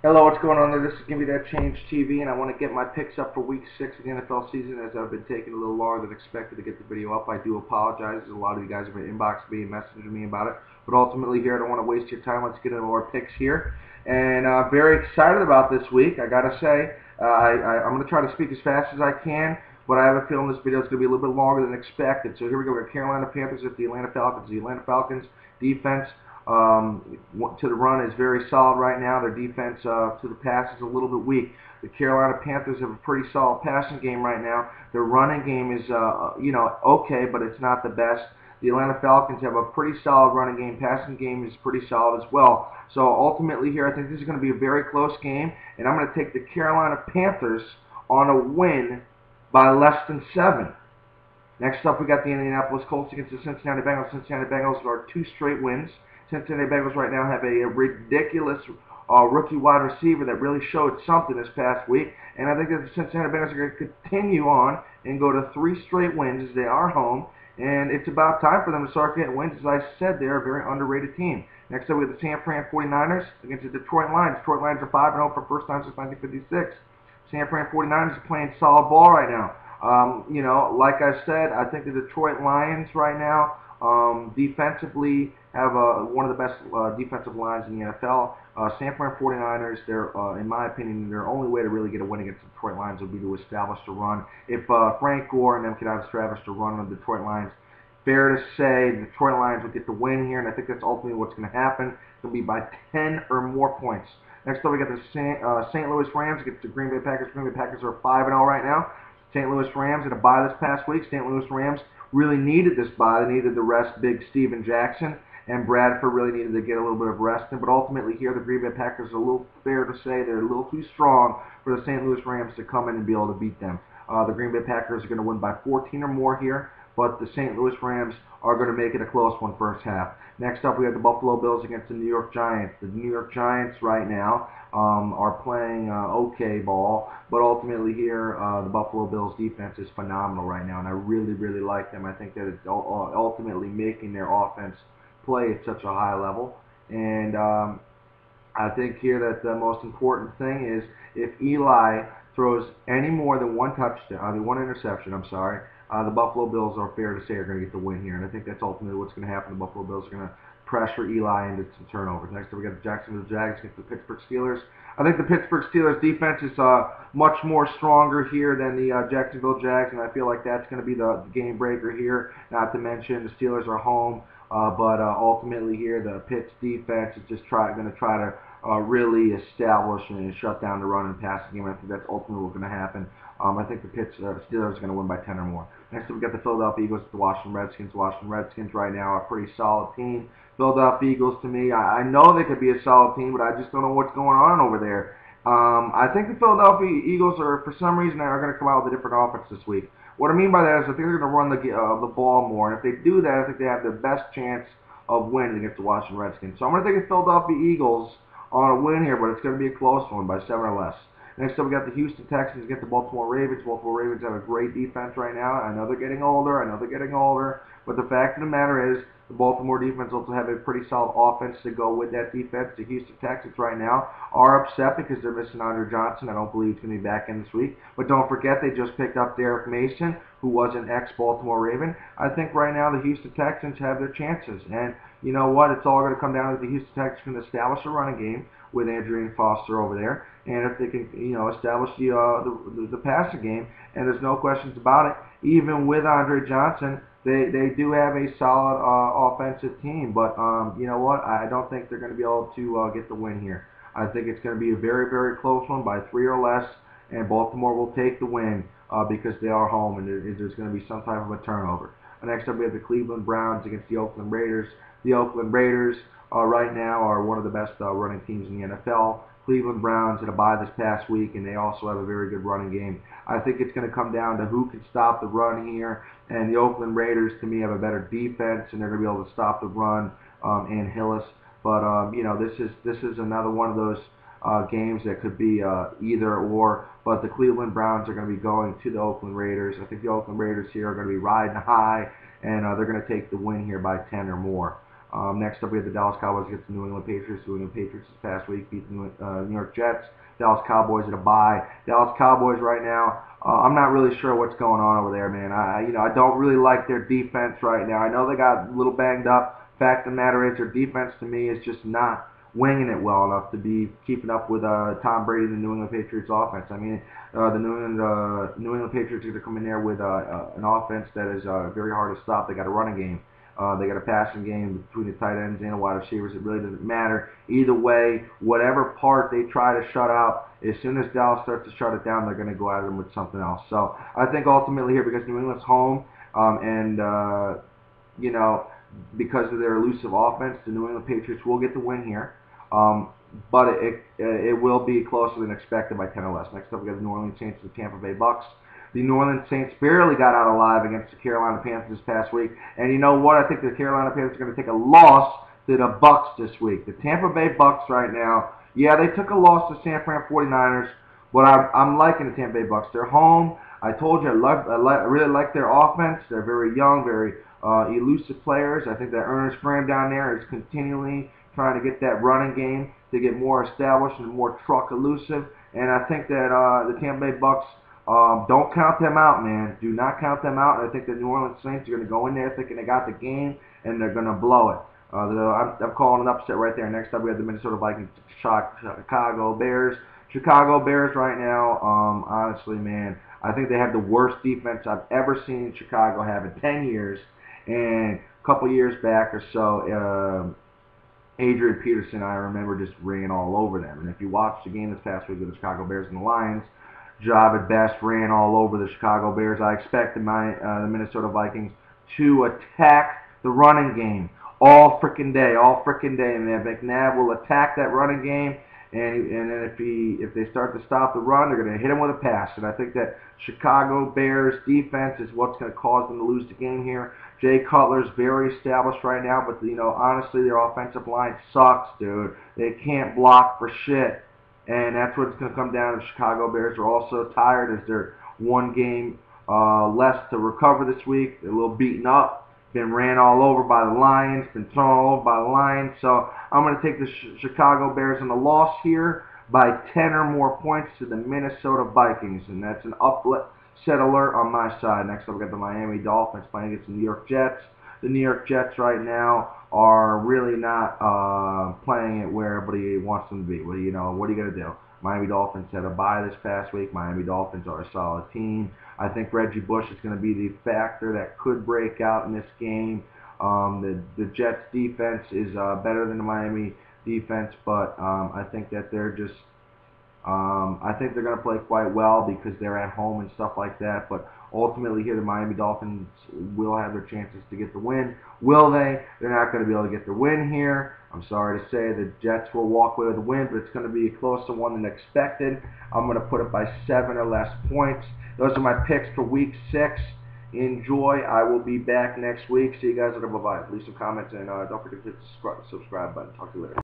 Hello, what's going on there? This is Give Me That Change TV, and I want to get my picks up for Week 6 of the NFL season, as I've been taking a little longer than expected to get the video up. I do apologize. A lot of you guys have been inboxing me and messaging me about it, but ultimately here, I don't want to waste your time. Let's get into our picks here, and very excited about this week. I gotta say, I'm going to try to speak as fast as I can, but I have a feeling this video is going to be a little bit longer than expected. So here we go. We got Carolina Panthers at the Atlanta Falcons. The Atlanta Falcons defense to the run is very solid right now. Their defense to the pass is a little bit weak. The Carolina Panthers have a pretty solid passing game right now. Their running game is, okay, but it's not the best. The Atlanta Falcons have a pretty solid running game. Passing game is pretty solid as well. So ultimately here, I think this is going to be a very close game, and I'm going to take the Carolina Panthers on a win by less than 7. Next up, we got the Indianapolis Colts against the Cincinnati Bengals. Cincinnati Bengals are 2 straight wins. Cincinnati Bengals right now have a ridiculous rookie wide receiver that really showed something this past week. And I think that the Cincinnati Bengals are going to continue on and go to 3 straight wins as they are home. And it's about time for them to start getting wins. As I said, they're a very underrated team. Next up, we have the San Fran 49ers against the Detroit Lions. Detroit Lions are 5-0 for first time since 1956. San Fran 49ers are playing solid ball right now. Like I said, I think the Detroit Lions right now defensively have one of the best defensive lines in the NFL. San Fran 49ers, in my opinion, their only way to really get a win against the Detroit Lions would be to establish the run. If Frank Gore and them could establish the run on the Detroit Lions, fair to say the Detroit Lions would get the win here, and I think that's ultimately what's going to happen. It's going to be by 10 or more points. Next up, we got the St. Louis Rams against the Green Bay Packers. Green Bay Packers are 5-0 right now. St. Louis Rams had a bye this past week. St. Louis Rams really needed this bye. They needed to rest big Steven Jackson, and Bradford really needed to get a little bit of rest in. But ultimately here, the Green Bay Packers are a little, fair to say, they're a little too strong for the St. Louis Rams to come in and be able to beat them. The Green Bay Packers are going to win by 14 or more here, but the St. Louis Rams are going to make it a close one first half. Next up, we have the Buffalo Bills against the New York Giants. The New York Giants right now are playing okay ball, but ultimately here, the Buffalo Bills defense is phenomenal right now, and I really, really like them. I think that it's ultimately making their offense play at such a high level, and I think here that the most important thing is if Eli throws any more than one touchdown, one interception, the Buffalo Bills are fair to say are going to get the win here, and I think that's ultimately what's going to happen. The Buffalo Bills are going to pressure Eli into some turnovers. Next up, we got the Jacksonville Jags against the Pittsburgh Steelers. I think the Pittsburgh Steelers defense is much more stronger here than the Jacksonville Jags, and I feel like that's going to be the game breaker here. Not to mention the Steelers are home, but ultimately here the Pitts defense is just going to try to really establish and shut down the run and passing game. I think that's ultimately what's going to happen. I think the Steelers are going to win by 10 or more. Next up, we got the Philadelphia Eagles, the Washington Redskins. The Washington Redskins right now are a pretty solid team. Philadelphia Eagles, to me, I know they could be a solid team, but I just don't know what's going on over there. I think the Philadelphia Eagles for some reason, are going to come out with a different offense this week. What I mean by that is I think they're going to run the ball more, and if they do that, I think they have the best chance of winning against the Washington Redskins. So I'm going to take the Philadelphia Eagles on a win here, but it's going to be a close one by 7 or less. Next up, we got the Houston Texans against the Baltimore Ravens. Baltimore Ravens have a great defense right now. I know they're getting older. But the fact of the matter is the Baltimore defense also have a pretty solid offense to go with that defense. The Houston Texans right now are upset because they're missing Andre Johnson. I don't believe he's going to be back in this week. But don't forget, they just picked up Derek Mason, who was an ex-Baltimore Raven. I think right now the Houston Texans have their chances. And you know what? It's all going to come down to the Houston Texans can establish a running game with Adrian Foster over there, and if they can, establish the passing game, and there's no questions about it. Even with Andre Johnson, they do have a solid offensive team, but you know what? I don't think they're going to be able to get the win here. I think it's going to be a very, very close one by 3 or less, and Baltimore will take the win because they are home, and there's going to be some type of a turnover. Next up, we have the Cleveland Browns against the Oakland Raiders. The Oakland Raiders right now are one of the best running teams in the NFL. Cleveland Browns had a bye this past week, and they also have a very good running game. I think it's going to come down to who can stop the run here, and the Oakland Raiders, to me, have a better defense, and they're going to be able to stop the run and Hillis. But this is another one of those games that could be either or. But the Cleveland Browns are going to be going to the Oakland Raiders. I think the Oakland Raiders here are going to be riding high, and they're going to take the win here by 10 or more. Next up, we have the Dallas Cowboys against the New England Patriots. New England Patriots this past week beat the New York Jets. Dallas Cowboys at a bye. Dallas Cowboys right now, I'm not really sure what's going on over there, man. I don't really like their defense right now. I know they got a little banged up. Fact of the matter is, their defense to me is just not winging it well enough to be keeping up with Tom Brady and the New England Patriots offense. I mean, the New England Patriots are going to come in there with an offense that is very hard to stop. They got a running game. They got a passing game between the tight ends and the wide receivers. It really doesn't matter. Either way, whatever part they try to shut out, as soon as Dallas starts to shut it down, they're going to go at them with something else. So I think ultimately here, because New England's home, you know, because of their elusive offense, the New England Patriots will get the win here. But it will be closer than expected by 10 or less. Next up, we got the New Orleans Saints and the Tampa Bay Bucs. The New Orleans Saints barely got out alive against the Carolina Panthers this past week. And you know what? I think the Carolina Panthers are going to take a loss to the Bucs this week. The Tampa Bay Bucs right now, yeah, they took a loss to San Fran 49ers, but I'm liking the Tampa Bay Bucs. They're home. I told you I really like their offense. They're very young, very elusive players. I think that Ernest Graham down there is continually trying to get that running game to get more established and more truck elusive. And I think that the Tampa Bay Bucs, don't count them out, man. Do not count them out. I think the New Orleans Saints are going to go in there thinking they got the game, and they're going to blow it. I'm calling an upset right there. Next up, we have the Minnesota Vikings, Chicago Bears. Chicago Bears right now, honestly, man, I think they have the worst defense I've ever seen Chicago have in 10 years. And a couple years back or so, Adrian Peterson, I remember just ran all over them. And if you watched the game this past week with the Chicago Bears and the Lions, Javid Best ran all over the Chicago Bears. I expected the Minnesota Vikings to attack the running game all freaking day. And then McNabb will attack that running game, and then if they start to stop the run, they're going to hit him with a pass. And I think that Chicago Bears defense is what's going to cause them to lose the game here. Jay Cutler's very established right now, but honestly, their offensive line sucks, dude. They can't block for shit. And that's what it's going to come down to. The Chicago Bears are also tired as they're one game less to recover this week. They're a little beaten up, been ran all over by the Lions, been thrown all over by the Lions. So I'm going to take the Chicago Bears in the loss here by 10 or more points to the Minnesota Vikings. And that's an upset alert on my side. Next up, we got the Miami Dolphins playing against the New York Jets. The New York Jets right now are really not playing it where everybody wants them to be. What are you going to do? Miami Dolphins had a bye this past week. Miami Dolphins are a solid team. I think Reggie Bush is going to be the factor that could break out in this game. The Jets defense is better than the Miami defense, but I think that they're just I think they're going to play quite well because they're at home and stuff like that. But ultimately here, the Miami Dolphins will have their chances to get the win. Will they? They're not going to be able to get the win here. I'm sorry to say the Jets will walk away with the win, but it's going to be a closer one than expected. I'm going to put it by 7 or less points. Those are my picks for Week 6. Enjoy. I will be back next week. See you guys later. Bye-bye. Leave some comments, and don't forget to hit the subscribe button. Talk to you later.